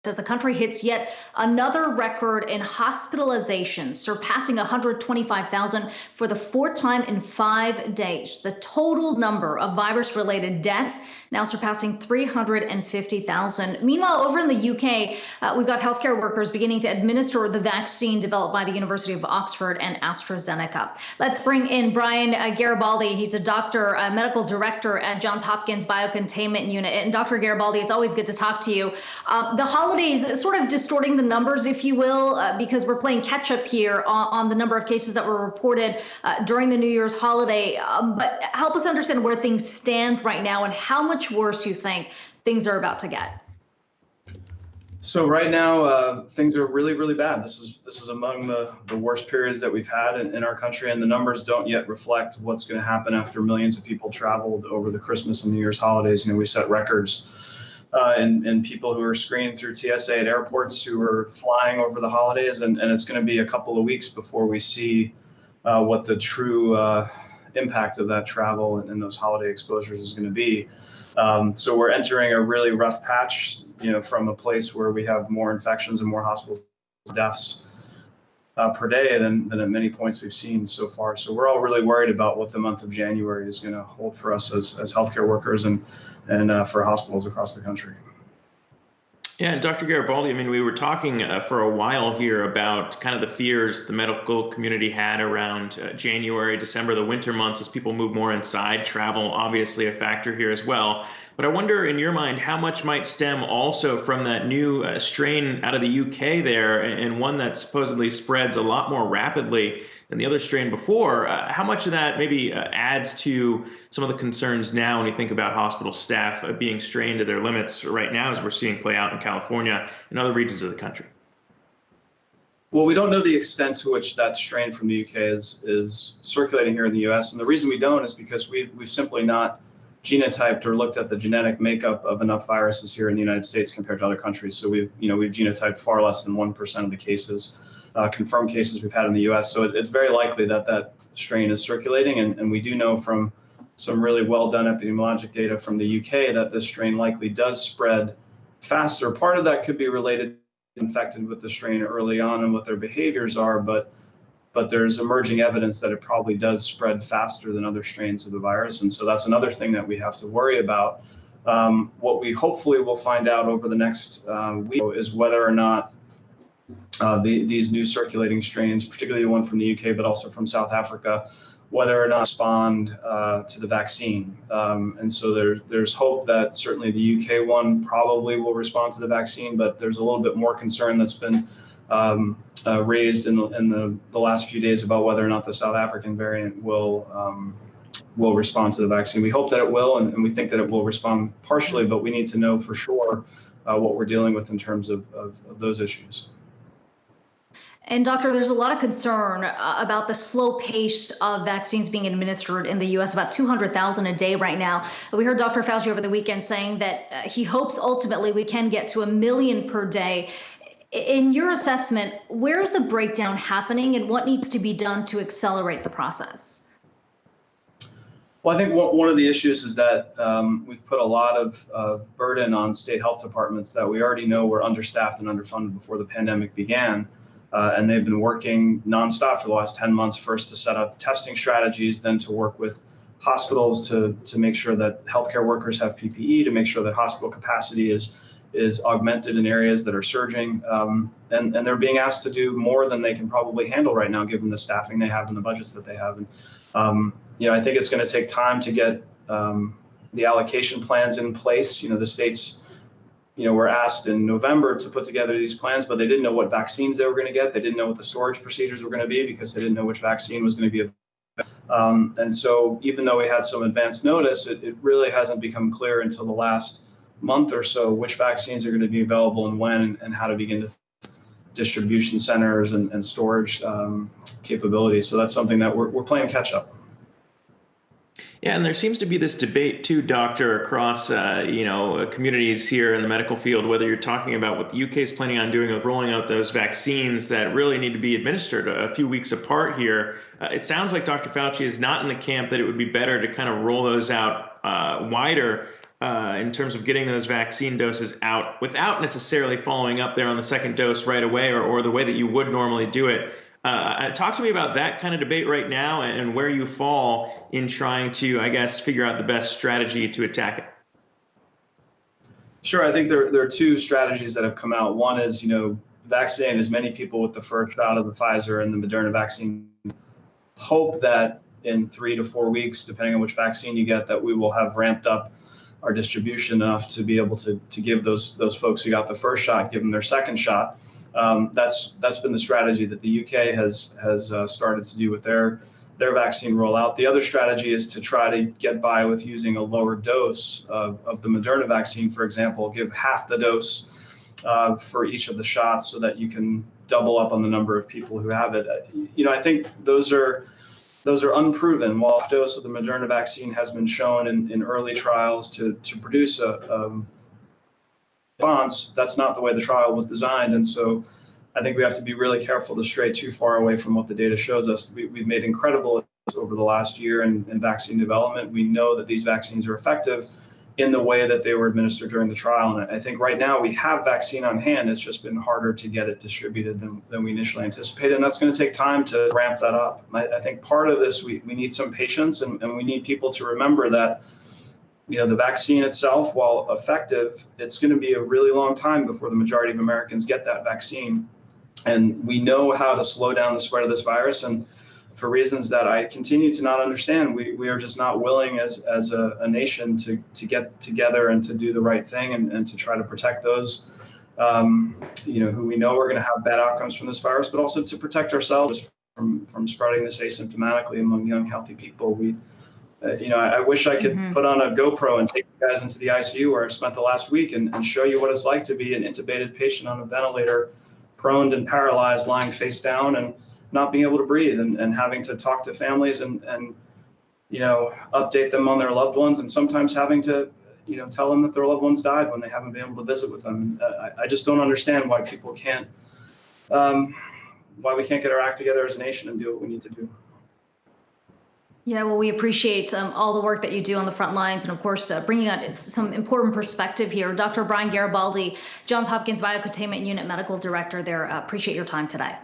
as the country hits yet another record in hospitalizations, surpassing 125,000 for the fourth time in 5 days. The total number of virus-related deaths now surpassing 350,000. Meanwhile, over in the UK, we've got healthcare workers beginning to administer the vaccine developed by the University of Oxford and AstraZeneca. Let's bring in Brian Garibaldi. He's a doctor, a medical director at Johns Hopkins Biocontainment Unit. And Dr. Garibaldi, it's always good to talk to you. The holidays sort of distorting the numbers, if you will, because we're playing catch up here on the number of cases that were reported during the New Year's holiday. But help us understand where things stand right now and how much worse you think things are about to get. So right now, things are really, really bad. This is among the worst periods that we've had in our country, and the numbers don't yet reflect what's going to happen after millions of people traveled over the Christmas and New Year's holidays. We set records in people who are screened through TSA at airports who are flying over the holidays, and it's going to be a couple of weeks before we see what the true impact of that travel and those holiday exposures is going to be. So we're entering a really rough patch, from a place where we have more infections and more hospital deaths per day than at many points we've seen so far. So we're all really worried about what the month of January is going to hold for us as healthcare workers and for hospitals across the country. Yeah, and Dr. Garibaldi, we were talking for a while here about kind of the fears the medical community had around January, December, the winter months as people move more inside, travel obviously a factor here as well. But I wonder, in your mind, how much might stem also from that new strain out of the UK there, and one that supposedly spreads a lot more rapidly than the other strain before. How much of that maybe adds to some of the concerns now when you think about hospital staff being strained to their limits right now, as we're seeing play out in California and other regions of the country? Well, we don't know the extent to which that strain from the UK is circulating here in the US. And the reason we don't is because we've simply not genotyped or looked at the genetic makeup of enough viruses here in the United States compared to other countries. So we've genotyped far less than 1% of the cases, confirmed cases we've had in the US. So it's very likely that strain is circulating. And we do know from some really well done epidemiologic data from the UK that this strain likely does spread faster. Part of that could be related to infected with the strain early on and what their behaviors are, but there's emerging evidence that it probably does spread faster than other strains of the virus. And so that's another thing that we have to worry about. What we hopefully will find out over the next week is whether or not these new circulating strains, particularly the one from the UK, but also from South Africa, whether or not respond to the vaccine. And so there's hope that certainly the UK one probably will respond to the vaccine, but there's a little bit more concern that's been raised in the last few days about whether or not the South African variant will respond to the vaccine. We hope that it will, and we think that it will respond partially, but we need to know for sure what we're dealing with in terms of those issues. And doctor, there's a lot of concern about the slow pace of vaccines being administered in the U.S., about 200,000 a day right now. We heard Dr. Fauci over the weekend saying that he hopes ultimately we can get to 1 million per day. In your assessment, where is the breakdown happening and what needs to be done to accelerate the process? Well, I think one of the issues is that we've put a lot of burden on state health departments that we already know were understaffed and underfunded before the pandemic began. And they've been working nonstop for the last 10 months, first to set up testing strategies, then to work with hospitals to make sure that healthcare workers have PPE, to make sure that hospital capacity is augmented in areas that are surging. And they're being asked to do more than they can probably handle right now, given the staffing they have and the budgets that they have. And, I think it's going to take time to get the allocation plans in place. The states were asked in November to put together these plans, but they didn't know what vaccines they were going to get. They didn't know what the storage procedures were going to be because they didn't know which vaccine was going to be. And so even though we had some advance notice, it really hasn't become clear until the last month or so which vaccines are going to be available and when, and how to begin to distribution centers and storage capabilities. So that's something that we're playing catch up. Yeah, and there seems to be this debate too, Doctor, across communities here in the medical field, whether you're talking about what the UK is planning on doing with rolling out those vaccines that really need to be administered a few weeks apart here. It sounds like Dr. Fauci is not in the camp that it would be better to kind of roll those out wider in terms of getting those vaccine doses out without necessarily following up there on the second dose right away, or the way that you would normally do it. Talk to me about that kind of debate right now and where you fall in trying to, I guess, figure out the best strategy to attack it. Sure. I think there are two strategies that have come out. One is, vaccinate as many people with the first shot of the Pfizer and the Moderna vaccine. Hope that in 3 to 4 weeks, depending on which vaccine you get, that we will have ramped up our distribution enough to be able to give those folks who got the first shot, give them their second shot. That's been the strategy that the UK has started to do with their vaccine rollout. The other strategy is to try to get by with using a lower dose of the Moderna vaccine, for example, give half the dose for each of the shots so that you can double up on the number of people who have it. I think those are unproven. While a dose of the Moderna vaccine has been shown in early trials to produce a response, that's not the way the trial was designed. And so I think we have to be really careful to stray too far away from what the data shows us. We've made incredible over the last year in vaccine development. We know that these vaccines are effective in the way that they were administered during the trial. And I think right now we have vaccine on hand. It's just been harder to get it distributed than we initially anticipated. And that's going to take time to ramp that up. I think part of this, we need some patience, and we need people to remember that the vaccine itself, while effective, it's going to be a really long time before the majority of Americans get that vaccine. And we know how to slow down the spread of this virus. And for reasons that I continue to not understand, we are just not willing as a nation to get together and to do the right thing and to try to protect those who we know are going to have bad outcomes from this virus, but also to protect ourselves from spreading this asymptomatically among young, healthy people. I wish I could put on a GoPro and take you guys into the ICU where I spent the last week and show you what it's like to be an intubated patient on a ventilator, prone and paralyzed, lying face down and not being able to breathe, and having to talk to families and update them on their loved ones, and sometimes having to tell them that their loved ones died when they haven't been able to visit with them. I just don't understand why people can't, why we can't get our act together as a nation and do what we need to do. Yeah, well, we appreciate all the work that you do on the front lines, and of course, bringing out some important perspective here. Dr. Brian Garibaldi, Johns Hopkins Biocontainment Unit Medical Director there. Appreciate your time today.